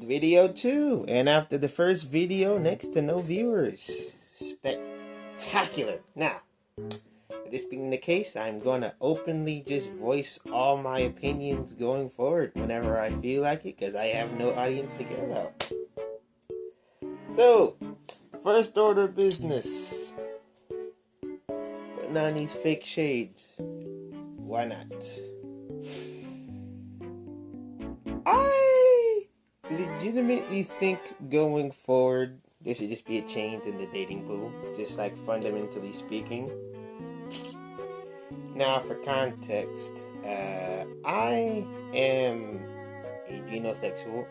Video 2. And after the first video, next to no viewers. Spectacular. Now, this being the case, I'm going to openly just voice all my opinions going forward whenever I feel like it, because I have no audience to care about. So, first order of business. Putting on these fake shades. Why not? I legitimately think going forward, there should just be a change in the dating pool. Just like fundamentally speaking. Now, for context, I am a genosexual.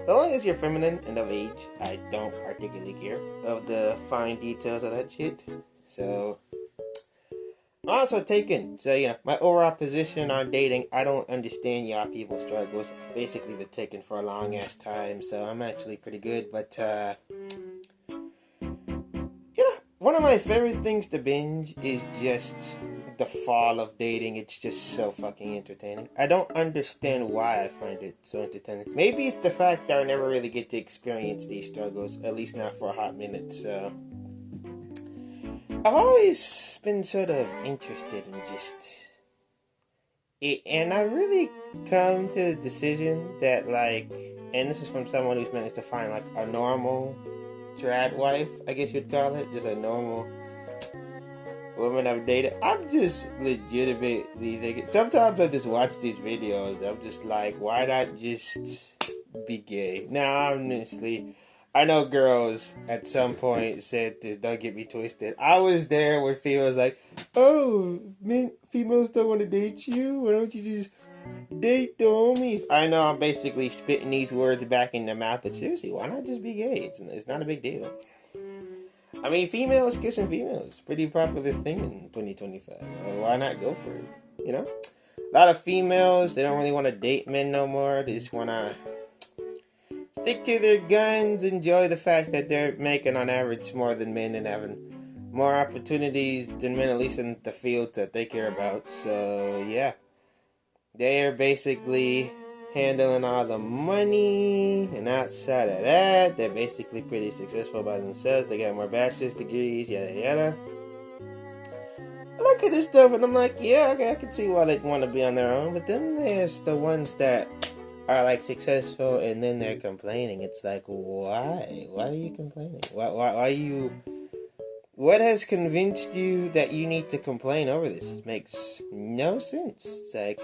So long as you're feminine and of age, I don't particularly care of the fine details of that shit. So, I'm also taken. So, my overall position on dating, I don't understand y'all people's struggles. Basically, been taken for a long ass time, so I'm actually pretty good. But, one of my favorite things to binge is just the fall of dating. It's just so fucking entertaining. I don't understand why I find it so entertaining. Maybe it's the fact that I never really get to experience these struggles, at least not for a hot minute. So I've always been sort of interested in just it, and I really come to the decision that, and this is from someone who's managed to find a normal trad wife, I guess you'd call it, just a normal woman I've dated. I'm just legitimately thinking, sometimes I just watch these videos, I'm just like, why not just be gay? Now, honestly, I know girls at some point said this, don't get me twisted. I was there when females like, oh, females don't want to date you? Why don't you just date the homies? I know I'm basically spitting these words back in their mouth, but seriously, why not just be gay? It's not a big deal. I mean, females kissing females, pretty popular thing in 2025. Why not go for it? A lot of females, they don't really want to date men no more. They just want to stick to their guns, enjoy the fact that they're making on average more than men and having more opportunities than men, at least in the field that they care about. So, yeah. They are basically handling all the money, and outside of that, they're basically pretty successful by themselves. They got more bachelor's degrees, yada yada. I look at this stuff and I'm like, yeah, okay, I can see why they'd want to be on their own. But then there's the ones that are successful and then they're complaining. It's like, why? Why are you complaining? Why are you? What has convinced you that you need to complain over this? It makes no sense. It's like,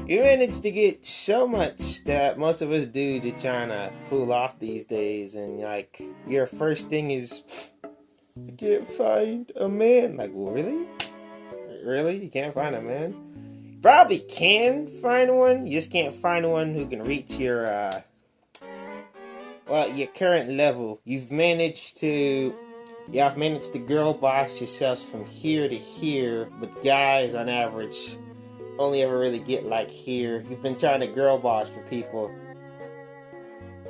you manage to get so much that most of us dudes are trying to pull off these days, and your first thing is, I can't find a man. Well, really? Really? You can't find a man? You probably can find one. You just can't find one who can reach your current level. Y'all managed to girl boss yourselves from here to here, but guys on average only ever really get here. You've been trying to girl boss for people.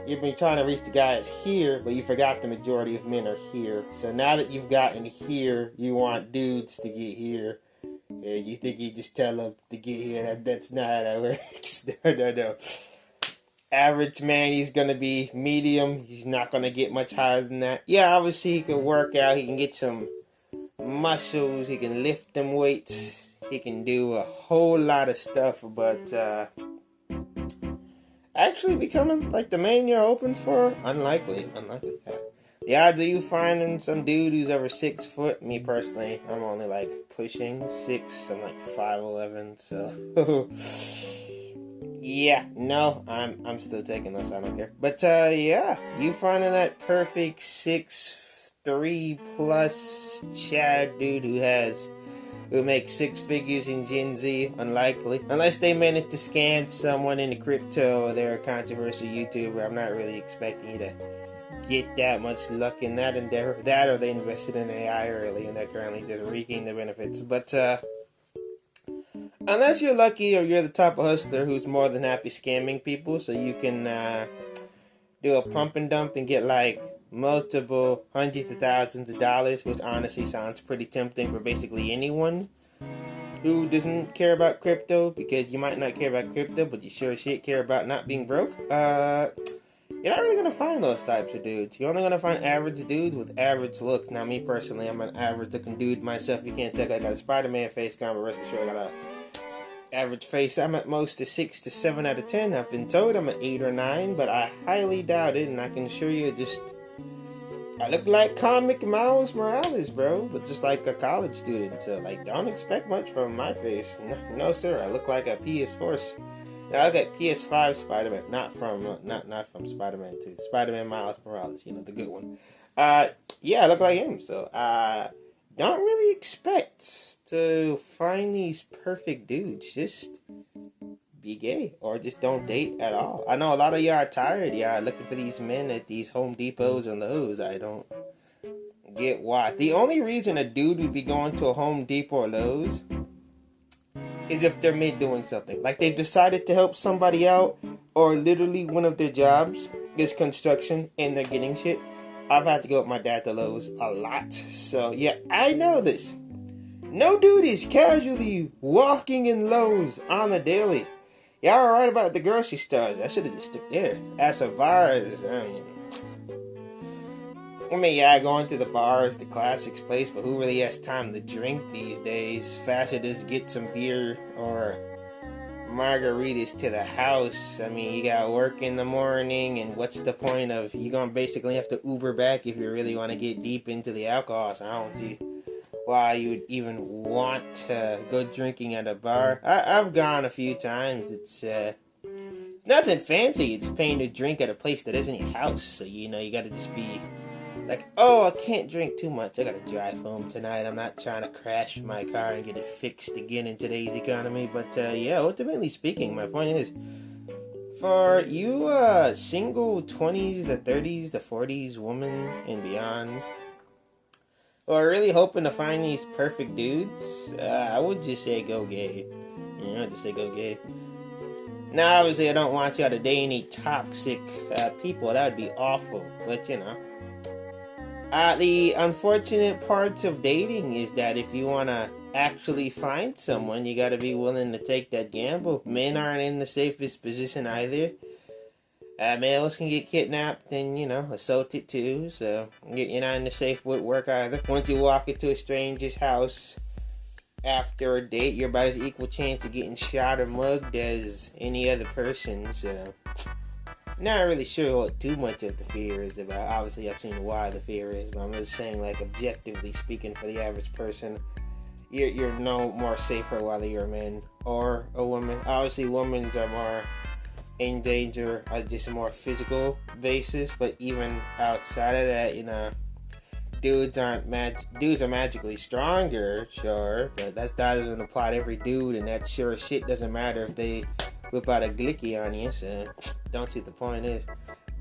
You've been trying to reach the guys here, but you forgot the majority of men are here. So now that you've gotten here, you want dudes to get here. And you think you just tell them to get here. That's not how that works. No. Average man, he's going to be medium. He's not going to get much higher than that. Yeah, obviously he can work out. He can get some muscles. He can lift them weights. He can do a whole lot of stuff, but actually becoming the man you're hoping for, unlikely. The odds of you finding some dude who's over 6 foot, me personally, I'm only pushing 6. I'm 5'11", so yeah, no, I'm still taking this. I don't care. But yeah, you finding that perfect 6'3" plus Chad dude who makes 6 figures in Gen Z, unlikely. Unless they manage to scam someone into crypto or they're a controversial YouTuber, I'm not really expecting you to get that much luck in that endeavor. That or they invested in AI early and they're currently just reaping the benefits. But unless you're lucky or you're the type of hustler who's more than happy scamming people so you can do a pump and dump and get multiple hundreds of thousands of dollars, which honestly sounds pretty tempting for basically anyone. who doesn't care about crypto, because you might not care about crypto, but you sure as shit care about not being broke, you're not really gonna find those types of dudes. You're only gonna find average dudes with average looks. Now, me personally, I'm an average looking dude myself. You can't tell I got a Spider-Man face, kind of rest assured I got a average face. I'm at most a 6 to 7 out of 10. I've been told I'm an 8 or 9, but I highly doubt it, and I can assure you, I look like comic Miles Morales, bro, but just like a college student. So, like, don't expect much from my face. No, sir. I look like a PS4. Now, I look at PS5 Spider-Man, not from Spider-Man 2. Spider-Man Miles Morales, the good one. Yeah, I look like him. So, don't really expect to find these perfect dudes. Just be gay, or just don't date at all. I know a lot of y'all are tired. Y'all looking for these men at these Home Depots and Lowe's. I don't get why. The only reason a dude would be going to a Home Depot or Lowe's is if they're mid doing something. Like they've decided to help somebody out, or literally one of their jobs is construction and they're getting shit. I've had to go with my dad to Lowe's a lot. So yeah, I know this. No dude is casually walking in Lowe's on the daily. Y'all are right about the grocery stores. I should have just stuck there. As for bars, yeah, going to the bars, the classics place, but who really has time to drink these days? Faster just get some beer or margaritas to the house. You got work in the morning, and what's the point of, you're going to basically have to Uber back if you really want to get deep into the alcohol, so I don't see why you would even want to go drinking at a bar. I've gone a few times. It's nothing fancy. It's paying to drink at a place that isn't your house, so you got to just be like, oh, I can't drink too much. I gotta drive home tonight. I'm not trying to crash my car and get it fixed again in today's economy. But yeah, ultimately speaking, my point is, for you single 20s, the 30s, the 40s woman and beyond, who are really hoping to find these perfect dudes, I would just say go gay. Just say go gay. Now, obviously, I don't want y'all to date any toxic people. That would be awful. But, the unfortunate parts of dating is that if you want to actually find someone, you got to be willing to take that gamble. Men aren't in the safest position either. Males can get kidnapped and, assaulted too, so you're not in the safe work either. Once you walk into a stranger's house after a date, you're about as equal chance of getting shot or mugged as any other person, so not really sure what too much of the fear is about. Obviously, I've seen why the fear is, but I'm just saying, like, objectively speaking, for the average person, you're no more safer whether you're a man or a woman. Obviously, women are more in danger on just a more physical basis, but even outside of that, dudes are magically stronger, sure, but that doesn't apply to every dude, and that sure shit doesn't matter if they whip out a glicky on you, so don't see what the point is.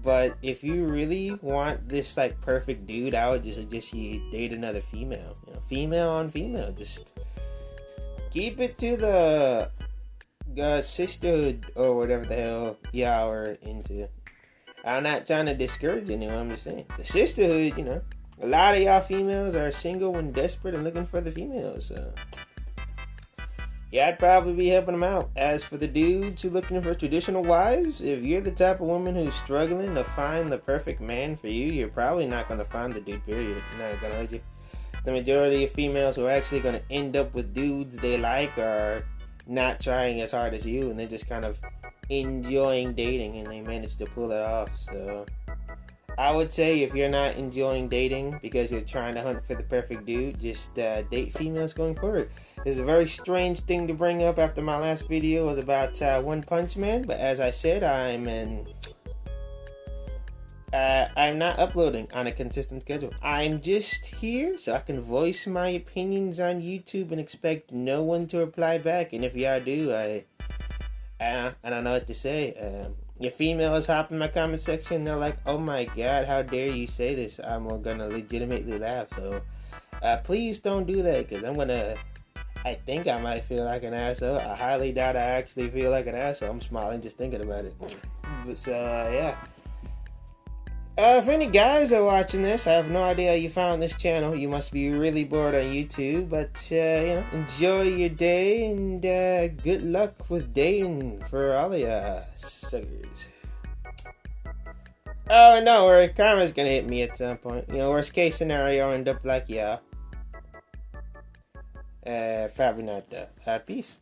But if you really want this like perfect dude, I would just suggest you date another female. Female on female. Just keep it to the sisterhood or whatever the hell y'all are into. I'm not trying to discourage anyone, I'm just saying. The sisterhood, a lot of y'all females are single and desperate and looking for the females, so yeah, I'd probably be helping them out. As for the dudes who are looking for traditional wives, if you're the type of woman who's struggling to find the perfect man for you, you're probably not going to find the dude, period. I'm not going to hold you. The majority of females who are actually going to end up with dudes they like are not trying as hard as you, and they're just kind of enjoying dating, and they manage to pull it off. So I would say if you're not enjoying dating because you're trying to hunt for the perfect dude, just date females going forward. It's a very strange thing to bring up after my last video was about One Punch Man, but as I said, I'm not uploading on a consistent schedule. I'm just here so I can voice my opinions on YouTube and expect no one to reply back. And if y'all do, I don't know what to say. Your females hop in my comment section, they're like, oh my god, how dare you say this? I'm gonna legitimately laugh. So please don't do that, because I think I might feel like an asshole. I highly doubt I actually feel like an asshole. I'm smiling just thinking about it. But so, yeah. If any guys are watching this, I have no idea how you found this channel. You must be really bored on YouTube, but enjoy your day and good luck with dating for all of ya suckers. Oh, no worry, karma's gonna hit me at some point. Worst case scenario, I'll end up like y'all. Probably not though. Peace.